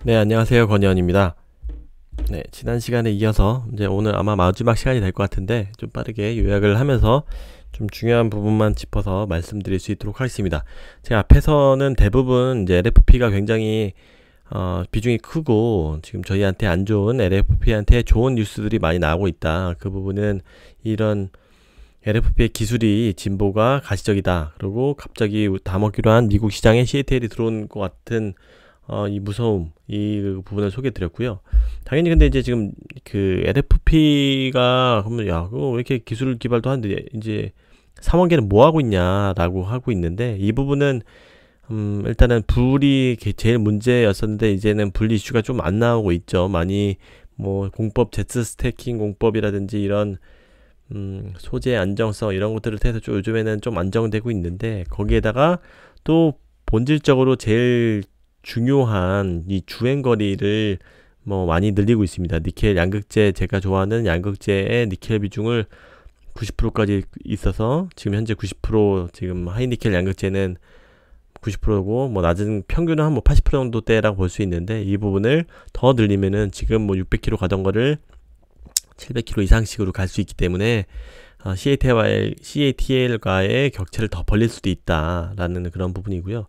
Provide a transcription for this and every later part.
네, 안녕하세요. 권희원입니다. 네, 지난 시간에 이어서 이제 오늘 아마 마지막 시간이 될 것 같은데 좀 빠르게 요약을 하면서 좀 중요한 부분만 짚어서 말씀드릴 수 있도록 하겠습니다. 제 앞에서는 대부분 이제 LFP가 굉장히 비중이 크고 지금 저희한테 안 좋은 LFP한테 좋은 뉴스들이 많이 나오고 있다. 그 부분은 이런 LFP의 기술이 진보가 가시적이다. 그리고 갑자기 다먹기로 한 미국 시장에 CATL이 들어온 것 같은 이 무서움, 이 부분을 소개해 드렸고요. 당연히 근데 이제 지금 그 LFP가 그러면 야, 그거 왜 이렇게 기술 개발도 하는데 이제 3원계는 뭐 하고 있냐라고 하고 있는데 이 부분은 일단은 불이 제일 문제였었는데 이제는 불 이슈가 좀 안 나오고 있죠. 많이 뭐 공법 Z 스태킹 공법이라든지 이런 소재 안정성 이런 것들을 통해서 좀 요즘에는 좀 안정되고 있는데 거기에다가 또 본질적으로 제일 중요한 이 주행거리를 뭐 많이 늘리고 있습니다. 니켈 양극재, 제가 좋아하는 양극재의 니켈 비중을 90%까지 있어서 지금 현재 90% 지금 하이니켈 양극재는 90%고 뭐 낮은 평균은 한 뭐 80% 정도대라고 볼 수 있는데 이 부분을 더 늘리면은 지금 뭐 600km 가던 거를 700km 이상씩으로 갈 수 있기 때문에 CATL과의 격차를 더 벌릴 수도 있다라는 그런 부분이고요.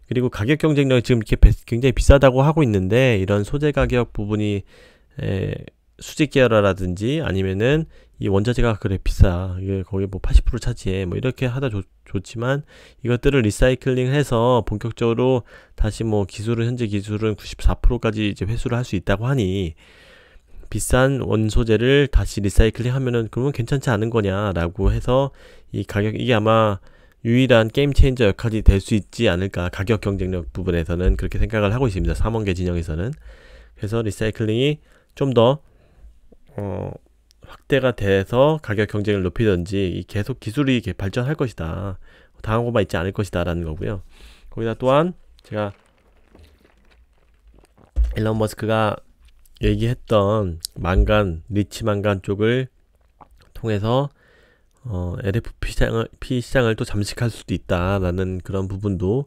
그리고 가격 경쟁력이 지금 이렇게 굉장히 비싸다고 하고 있는데 이런 소재 가격 부분이 수직 계열화라든지 아니면은 이 원자재가 그래 비싸 이게 거의 뭐 80% 차지해 뭐 이렇게 하다 좋지만 이것들을 리사이클링해서 본격적으로 다시 뭐 기술은 현재 기술은 94%까지 이제 회수를 할 수 있다고 하니 비싼 원소재를 다시 리사이클링 하면은 그러면 괜찮지 않은 거냐라고 해서 이 가격 이게 아마 유일한 게임 체인저 역할이 될 수 있지 않을까. 가격 경쟁력 부분에서는 그렇게 생각을 하고 있습니다. 3원계 진영에서는. 그래서 리사이클링이 좀 더 확대가 돼서 가격 경쟁을 높이든지 계속 기술이 발전할 것이다. 당하고만 있지 않을 것이다 라는 거고요. 거기다 또한 제가 일론 머스크가 얘기했던 망간, 리치 망간 쪽을 통해서 LFP 시장을 또 잠식할 수도 있다라는 그런 부분도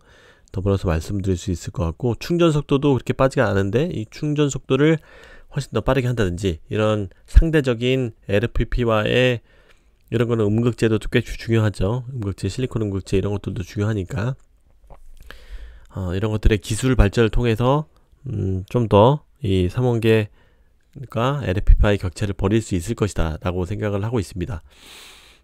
더불어서 말씀드릴 수 있을 것 같고 충전 속도도 그렇게 빠지가 않은데 이 충전 속도를 훨씬 더 빠르게 한다든지 이런 상대적인 LFP와의 이런 거는 음극재도 꽤 중요하죠. 음극재, 실리콘 음극재 이런 것들도 중요하니까 이런 것들의 기술 발전을 통해서 좀 더 이 3원계가 LFP와의 격차를 벌일 수 있을 것이다 라고 생각을 하고 있습니다.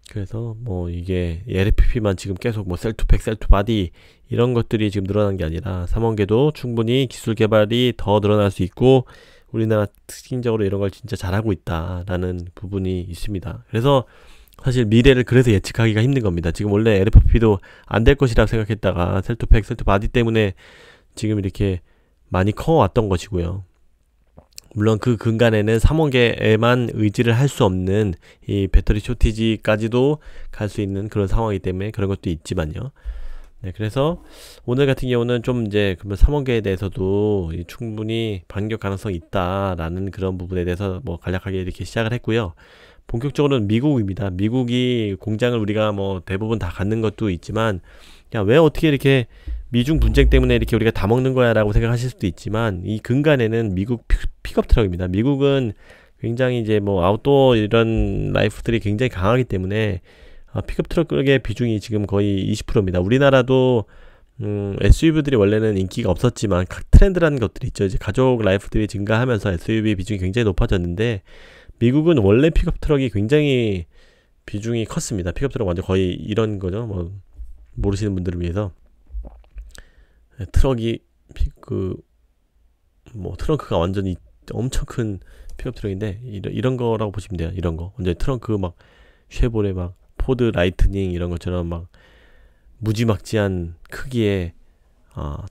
그래서 뭐 이게 LFP만 지금 계속 뭐 셀투팩, 셀투바디 이런 것들이 지금 늘어난 게 아니라 3원계도 충분히 기술 개발이 더 늘어날 수 있고 우리나라 특징적으로 이런 걸 진짜 잘하고 있다라는 부분이 있습니다. 그래서 사실 미래를 그래서 예측하기가 힘든 겁니다. 지금 원래 LFP도 안 될 것이라고 생각했다가 셀투팩, 셀투바디 때문에 지금 이렇게 많이 커왔던 것이고요. 물론 그 근간에는 3원계에만 의지를 할 수 없는 이 배터리 쇼티지까지도 갈 수 있는 그런 상황이기 때문에 그런 것도 있지만요. 네, 그래서 오늘 같은 경우는 좀 이제 그러면 3원계에 대해서도 충분히 반격 가능성이 있다라는 그런 부분에 대해서 뭐 간략하게 이렇게 시작을 했고요. 본격적으로는 미국입니다. 미국이 공장을 우리가 뭐 대부분 다 갖는 것도 있지만 야, 왜 어떻게 이렇게 미중 분쟁 때문에 이렇게 우리가 다 먹는 거야 라고 생각하실 수도 있지만 이 근간에는 미국 픽업 트럭입니다. 미국은 굉장히 이제 뭐 아웃도어 이런 라이프들이 굉장히 강하기 때문에 픽업 트럭의 비중이 지금 거의 20%입니다. 우리나라도 SUV들이 원래는 인기가 없었지만 각 트렌드라는 것들이 있죠. 이제 가족 라이프들이 증가하면서 SUV 비중이 굉장히 높아졌는데 미국은 원래 픽업 트럭이 굉장히 비중이 컸습니다. 픽업 트럭 완전 거의 이런 거죠. 뭐 모르시는 분들을 위해서 트럭이 뭐 트렁크가 완전히 엄청 큰 픽업 트럭인데 이런 거라고 보시면 돼요. 이런 거 완전 트렁크 막 쉐보레 막 포드 라이트닝 이런 것처럼 막 무지막지한 크기의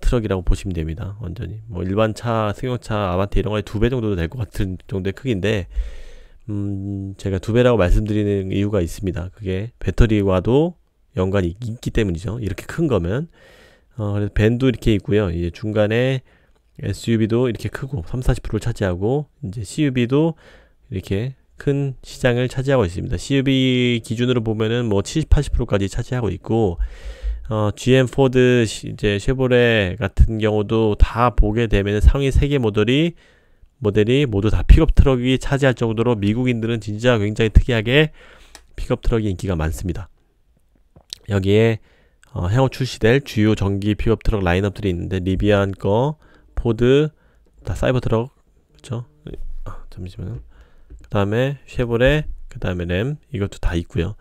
트럭이라고 보시면 됩니다. 완전히 뭐 일반 차, 승용차, 아반떼 이런 거에 2배 정도 될 것 같은 정도의 크기인데 제가 2배라고 말씀드리는 이유가 있습니다. 그게 배터리와도 연관이 있기 때문이죠. 이렇게 큰 거면 그래서 밴도 이렇게 있고요. 이제 중간에 SUV도 이렇게 크고 30-40%를 차지하고 이제 CUV도 이렇게 큰 시장을 차지하고 있습니다. CUV 기준으로 보면은 뭐 70-80%까지 차지하고 있고 GM, 포드, 이제 쉐보레 같은 경우도 다 보게 되면 상위 3개 모델이 모두 다 픽업 트럭이 차지할 정도로 미국인들은 진짜 굉장히 특이하게 픽업 트럭이 인기가 많습니다. 여기에 향후 출시될 주요 전기 픽업 트럭 라인업들이 있는데 리비안 거, 포드, 다 사이버 트럭, 그쵸? 잠시만요. 그 다음에 쉐보레, 그 다음에 램, 이것도 다 있고요.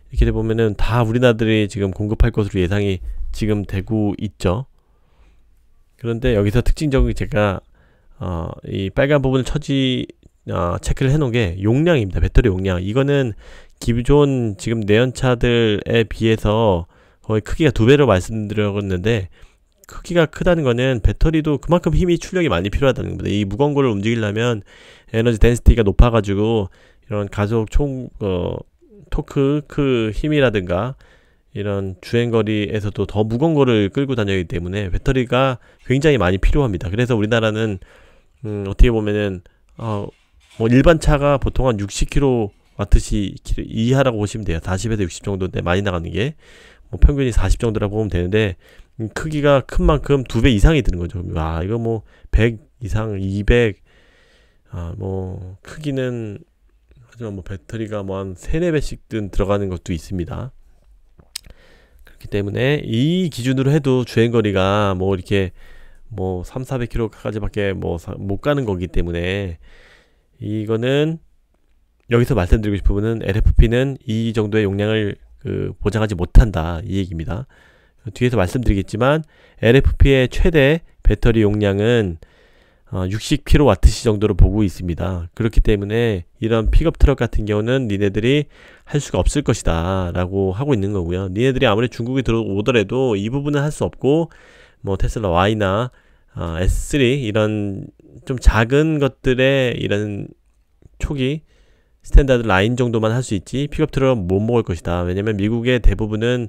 이렇게 보면은 다 우리나라들이 지금 공급할 것으로 예상이 지금 되고 있죠. 그런데 여기서 특징적인 제가 이 빨간 부분을 체크를 해놓은 게 용량입니다. 배터리 용량. 이거는 기존 지금 내연차들에 비해서 거의 크기가 2배로 말씀드렸는데, 크기가 크다는 거는 배터리도 그만큼 힘이 출력이 많이 필요하다는 겁니다. 이 무거운 거를 움직이려면 에너지 덴시티가 높아가지고 이런 가속 토크 힘이라든가 이런 주행거리에서도 더 무거운 거를 끌고 다니기 때문에 배터리가 굉장히 많이 필요합니다. 그래서 우리나라는 어떻게 보면은 뭐 일반 차가 보통 한 60kW 이하라고 보시면 돼요. 40에서 60 정도인데 많이 나가는 게 뭐 평균이 40 정도라고 보면 되는데, 크기가 큰 만큼 2배 이상이 드는 거죠. 와, 이거 뭐 100 이상, 200, 뭐 크기는 하지만 뭐 배터리가 뭐 한 3, 4배씩 들어가는 것도 있습니다. 그렇기 때문에 이 기준으로 해도 주행거리가 뭐 이렇게 뭐 3, 400km까지밖에 뭐 못 가는 거기 때문에, 이거는 여기서 말씀드리고 싶은 부분은 LFP는 이 정도의 용량을 보장하지 못한다, 이 얘기입니다. 뒤에서 말씀드리겠지만 LFP의 최대 배터리 용량은 60kWh 정도로 보고 있습니다. 그렇기 때문에 이런 픽업 트럭 같은 경우는 니네들이 할 수가 없을 것이다 라고 하고 있는 거고요. 니네들이 아무리 중국에 들어오더라도 이 부분은 할 수 없고, 뭐 테슬라 Y나 S3 이런 좀 작은 것들의 이런 초기 스탠다드 라인 정도만 할 수 있지 픽업 트럭은 못 먹을 것이다. 왜냐면 미국의 대부분은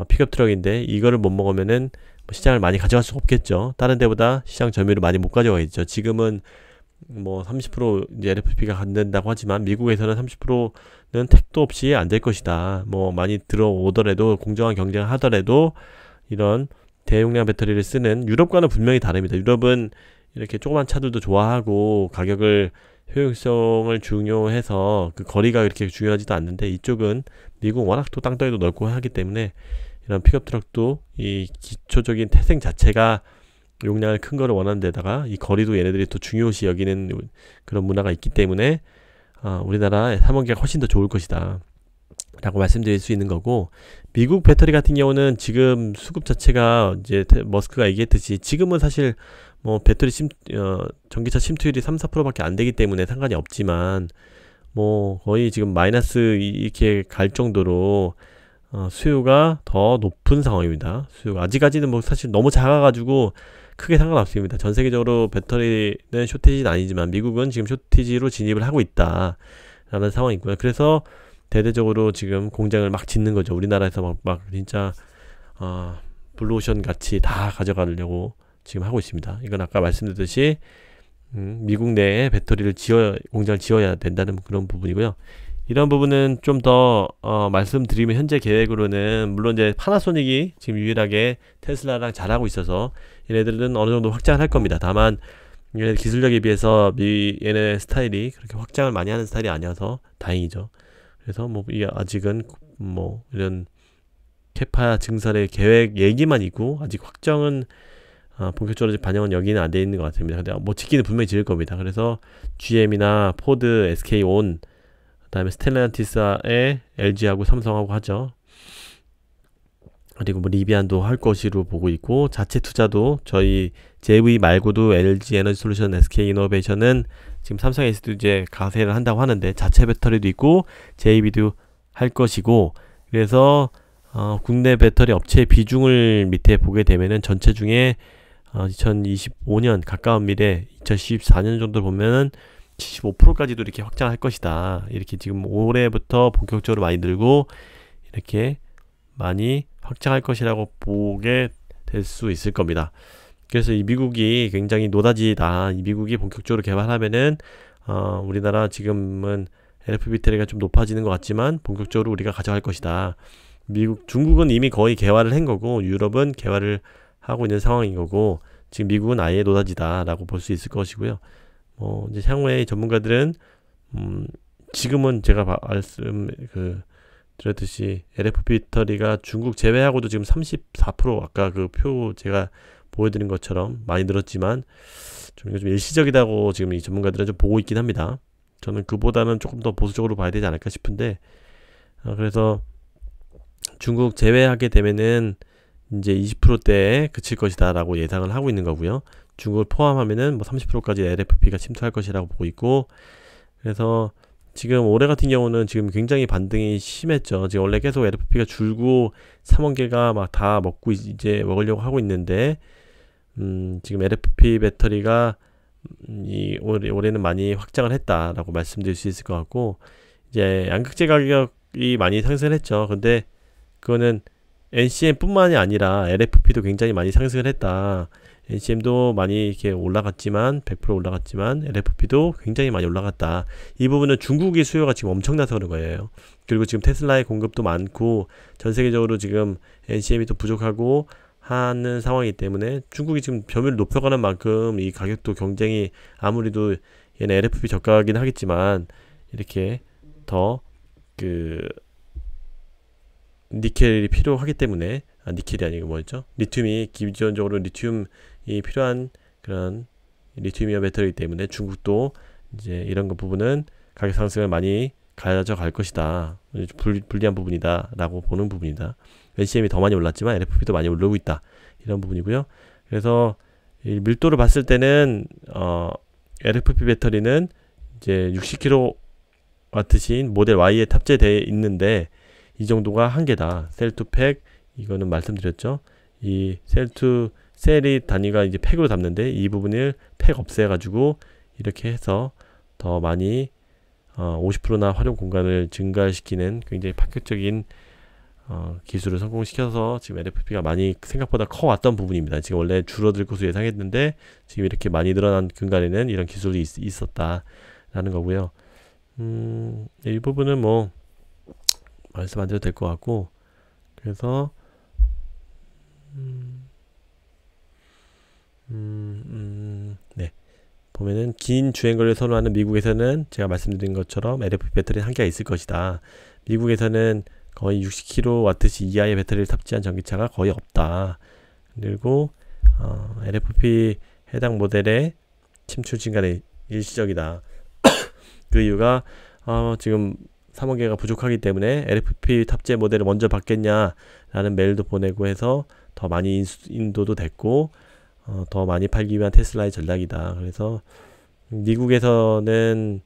픽업 트럭인데 이거를 못 먹으면은 시장을 많이 가져갈 수 없겠죠. 다른 데보다 시장 점유율을 많이 못 가져가겠죠. 지금은 뭐 30% 이제 LFP가 안 된다고 하지만 미국에서는 30%는 택도 없이 안 될 것이다. 뭐 많이 들어오더라도, 공정한 경쟁을 하더라도 이런 대용량 배터리를 쓰는 유럽과는 분명히 다릅니다. 유럽은 이렇게 조그만 차들도 좋아하고 가격을 효용성을 중요해서 그 거리가 그렇게 중요하지도 않는데, 이쪽은 미국 워낙 또 땅덩이도 넓고 하기 때문에 이런 픽업 트럭도 이 기초적인 태생 자체가 용량을 큰 거를 원하는 데다가 이 거리도 얘네들이 또 중요시 여기는 그런 문화가 있기 때문에 우리나라 3원기가 훨씬 더 좋을 것이다 라고 말씀드릴 수 있는 거고, 미국 배터리 같은 경우는 지금 수급 자체가 이제 머스크가 얘기했듯이 지금은 사실 뭐 배터리 전기차 침투율이 3, 4%밖에 안 되기 때문에 상관이 없지만, 뭐 거의 지금 마이너스 이렇게 갈 정도로 수요가 더 높은 상황입니다. 수요가 아직까지는 뭐 사실 너무 작아가지고 크게 상관없습니다. 전 세계적으로 배터리는 쇼티지는 아니지만 미국은 지금 쇼티지로 진입을 하고 있다 라는 상황이고요. 그래서 대대적으로 지금 공장을 막 짓는 거죠. 우리나라에서 막 진짜 블루오션 같이 다 가져가려고 지금 하고 있습니다. 이건 아까 말씀드렸듯이 미국 내에 배터리를 공장을 지어야 된다는 그런 부분이고요. 이런 부분은 좀 더 말씀드리면, 현재 계획으로는 물론 이제 파나소닉이 지금 유일하게 테슬라랑 잘하고 있어서 얘네들은 어느 정도 확장을 할 겁니다. 다만 얘네 기술력에 비해서 얘네 스타일이 그렇게 확장을 많이 하는 스타일이 아니어서 다행이죠. 그래서 뭐 이게 아직은 뭐 이런 캐파 증설의 계획 얘기만 있고, 아직 확정은 본격적으로 반영은 여기는 안 돼 있는 것 같습니다. 근데 뭐 짓기는 분명히 지을 겁니다. 그래서 GM이나 포드, SK온, 그 다음에 스텔란티스에 LG하고 삼성하고 하죠. 그리고 뭐 리비안도 할 것으로 보고 있고, 자체 투자도 저희 JV 말고도 LG 에너지 솔루션, SK 이노베이션은 지금 삼성에서도 이제 가세를 한다고 하는데, 자체 배터리도 있고 JV도 할 것이고, 그래서 국내 배터리 업체 비중을 밑에 보게 되면은 전체 중에 2025년 가까운 미래 2014년 정도 보면은 75%까지도 이렇게 확장할 것이다. 이렇게 지금 올해부터 본격적으로 많이 늘고 이렇게 많이 확장할 것이라고 보게 될 수 있을 겁니다. 그래서 이 미국이 굉장히 노다지다. 이 미국이 본격적으로 개발하면은 우리나라 지금은 LFP 배터리가 좀 높아지는 것 같지만 본격적으로 우리가 가져갈 것이다. 중국은 이미 거의 개화를 한 거고 유럽은 개화를 하고 있는 상황인 거고 지금 미국은 아예 노다지다라고 볼 수 있을 것이고요. 이제 향후에 전문가들은 지금은 제가 드렸듯이 LFP 배터리가 중국 제외하고도 지금 34% 아까 그 표 제가 보여드린 것처럼 많이 늘었지만 좀 이거 좀 일시적이다고 지금 이 전문가들은 좀 보고 있긴 합니다. 저는 그보다는 조금 더 보수적으로 봐야 되지 않을까 싶은데 그래서 중국 제외하게 되면은 이제 20%대에 그칠 것이다 라고 예상을 하고 있는 거고요. 중국을 포함하면은 뭐 30%까지 LFP가 침투할 것이라고 보고 있고 그래서 지금 올해 같은 경우는 지금 굉장히 반등이 심했죠. 지금 원래 계속 LFP가 줄고 3원 개가 막 다 먹고 이제 먹으려고 하고 있는데 지금 LFP 배터리가 올해는 많이 확장을 했다라고 말씀드릴 수 있을 것 같고 이제 양극재 가격이 많이 상승을 했죠. 근데 그거는 NCM 뿐만이 아니라 LFP도 굉장히 많이 상승을 했다. NCM도 많이 이렇게 올라갔지만 100% 올라갔지만 LFP도 굉장히 많이 올라갔다. 이 부분은 중국의 수요가 지금 엄청나서 그런 거예요. 그리고 지금 테슬라의 공급도 많고 전 세계적으로 지금 NCM이 또 부족하고 하는 상황이기 때문에 중국이 지금 점유율을 높여가는 만큼 이 가격도 경쟁이 아무래도 얘는 LFP 저가긴 하겠지만 이렇게 더 니켈이 필요하기 때문에 니켈이 아니고 뭐였죠? 리튬이 기본적으로 리튬이 필요한 그런 리튬이온 배터리이기 때문에 중국도 이제 이런 거 부분은 가격 상승을 많이 가져갈 것이다. 불리한 부분이다 라고 보는 부분이다. NCM이 더 많이 올랐지만 LFP도 많이 오르고 있다. 이런 부분이고요. 그래서 이 밀도를 봤을 때는 LFP 배터리는 이제 60kWh인 모델 Y에 탑재되어 있는데 이 정도가 한계다. 셀2팩 이거는 말씀드렸죠. 이 셀이 단위가 이제 팩으로 담는데 이 부분을 팩 없애가지고 이렇게 해서 더 많이 50%나 활용 공간을 증가시키는 굉장히 파격적인 기술을 성공시켜서 지금 LFP가 많이 생각보다 커왔던 부분입니다. 지금 원래 줄어들 것으로 예상했는데 지금 이렇게 많이 늘어난 근간에는 이런 기술이 있었다라는 거고요. 이 부분은 뭐 말씀 안 드려도 될 것 같고 그래서 네 보면은 긴 주행거리를 선호하는 미국에서는 제가 말씀드린 것처럼 LFP 배터리 한계가 있을 것이다. 미국에서는 거의 60kW 이하의 배터리를 탑재한 전기차가 거의 없다. 그리고 LFP 해당 모델의 침출 증가는 일시적이다. 그 이유가 지금 3원 개가 부족하기 때문에 LFP 탑재 모델을 먼저 받겠냐라는 메일도 보내고 해서 더 많이 인도도 됐고 더 많이 팔기 위한 테슬라의 전략이다. 그래서 미국에서는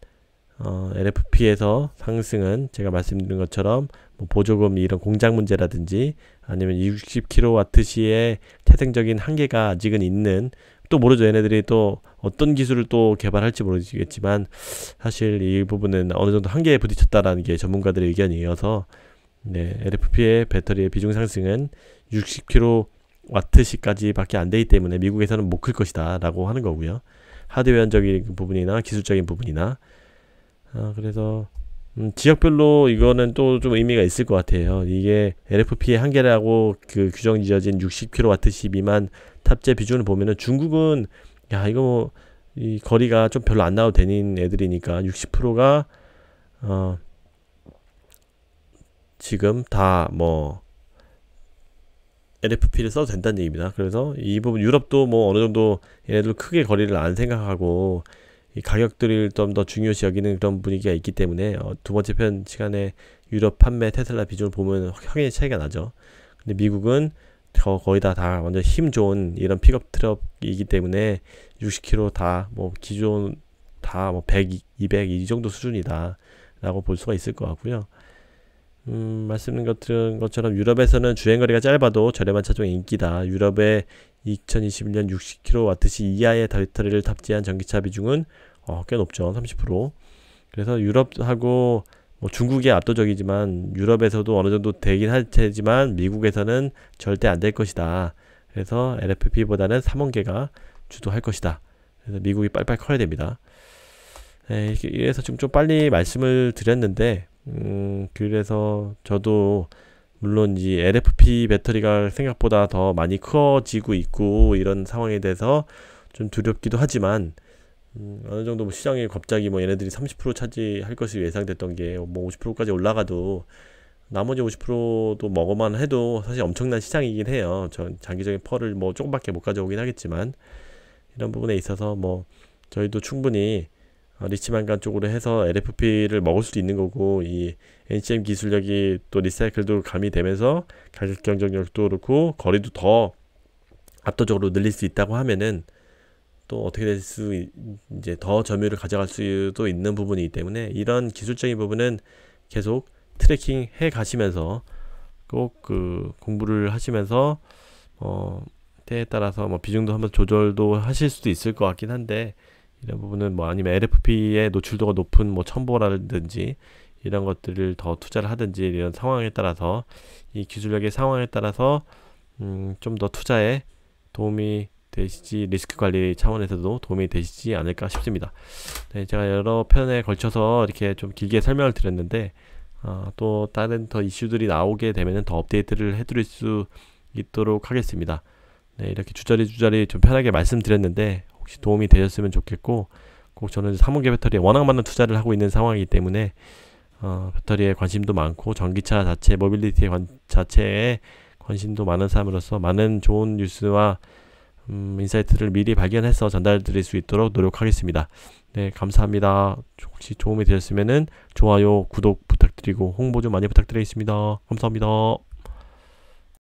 LFP에서 상승은 제가 말씀드린 것처럼 뭐 보조금 이런 공장 문제라든지 아니면 60kWh의 태생적인 한계가 아직은 있는 또 모르죠. 얘네들이 또 어떤 기술을 또 개발할지 모르겠지만 사실 이 부분은 어느 정도 한계에 부딪혔다라는 게 전문가들의 의견이어서 네, LFP의 배터리의 비중 상승은 60kWh까지 밖에 안 되기 때문에 미국에서는 못 클 것이다 라고 하는 거고요. 하드웨어적인 부분이나 기술적인 부분이나 그래서 지역별로 이거는 또 좀 의미가 있을 것 같아요. 이게 LFP의 한계라고 그 규정 지어진 60kWh 미만 탑재 비중을 보면은 중국은 야 이거 뭐 이 거리가 좀 별로 안 나와도 되는 애들이니까 60%가 지금 다 뭐 LFP를 써도 된다는 얘기입니다. 그래서 이 부분 유럽도 뭐 어느 정도 얘네들 크게 거리를 안 생각하고 이 가격들을 좀 더 중요시 여기는 그런 분위기가 있기 때문에 두 번째 편 시간에 유럽 판매 테슬라 비중을 보면 확연히 차이가 나죠. 근데 미국은 거의 다 완전 힘 좋은 이런 픽업 트럭이기 때문에 60km 다 뭐 기존 다 뭐 100, 200 이 정도 수준이다 라고 볼 수가 있을 것 같고요. 말씀드린 것처럼 유럽에서는 주행거리가 짧아도 저렴한 차 중에 인기다. 유럽의 2021년 60kWh 이하의 배터리를 탑재한 전기차 비중은 꽤 높죠. 30%. 그래서 유럽하고 뭐 중국이 압도적이지만 유럽에서도 어느 정도 되긴 할 테지만 미국에서는 절대 안 될 것이다. 그래서 LFP보다는 3원계가 주도할 것이다. 그래서 미국이 빨빨 커야 됩니다. 이래서 지금 좀 빨리 말씀을 드렸는데 그래서 저도 물론 이 LFP 배터리가 생각보다 더 많이 커지고 있고 이런 상황에 대해서 좀 두렵기도 하지만 어느 정도 뭐 시장에 갑자기 뭐 얘네들이 30% 차지할 것이 예상됐던 게 뭐 50%까지 올라가도 나머지 50%도 먹어만 해도 사실 엄청난 시장이긴 해요. 전 장기적인 펄을 뭐 조금밖에 못 가져오긴 하겠지만 이런 부분에 있어서 뭐 저희도 충분히 리치만간 쪽으로 해서 LFP를 먹을 수도 있는 거고, 이 NCM 기술력이 또 리사이클도 가미되면서 가격 경쟁력도 그렇고 거리도 더 압도적으로 늘릴 수 있다고 하면은 또 어떻게 될 수 이제 더 점유율을 가져갈 수도 있는 부분이기 때문에 이런 기술적인 부분은 계속 트래킹 해 가시면서 꼭 그 공부를 하시면서 때에 따라서 뭐 비중도 한번 조절도 하실 수도 있을 것 같긴 한데, 이런 부분은 뭐 아니면 LFP의 노출도가 높은 뭐 첨보라든지 이런 것들을 더 투자를 하든지 이런 상황에 따라서 이 기술력의 상황에 따라서 좀 더 투자에 도움이 되시지, 리스크 관리 차원에서도 도움이 되시지 않을까 싶습니다. 네, 제가 여러 편에 걸쳐서 이렇게 좀 길게 설명을 드렸는데 또 다른 더 이슈들이 나오게 되면 더 업데이트를 해드릴 수 있도록 하겠습니다. 네, 이렇게 주저리 좀 편하게 말씀드렸는데 혹시 도움이 되셨으면 좋겠고, 꼭 저는 3원계 배터리에 워낙 많은 투자를 하고 있는 상황이기 때문에 배터리에 관심도 많고 전기차 자체 모빌리티 자체에 관심도 많은 사람으로서 많은 좋은 뉴스와 인사이트를 미리 발견해서 전달드릴 수 있도록 노력하겠습니다. 네, 감사합니다. 혹시 도움이 되셨으면 좋아요, 구독 부탁드리고 홍보 좀 많이 부탁드리겠습니다. 감사합니다.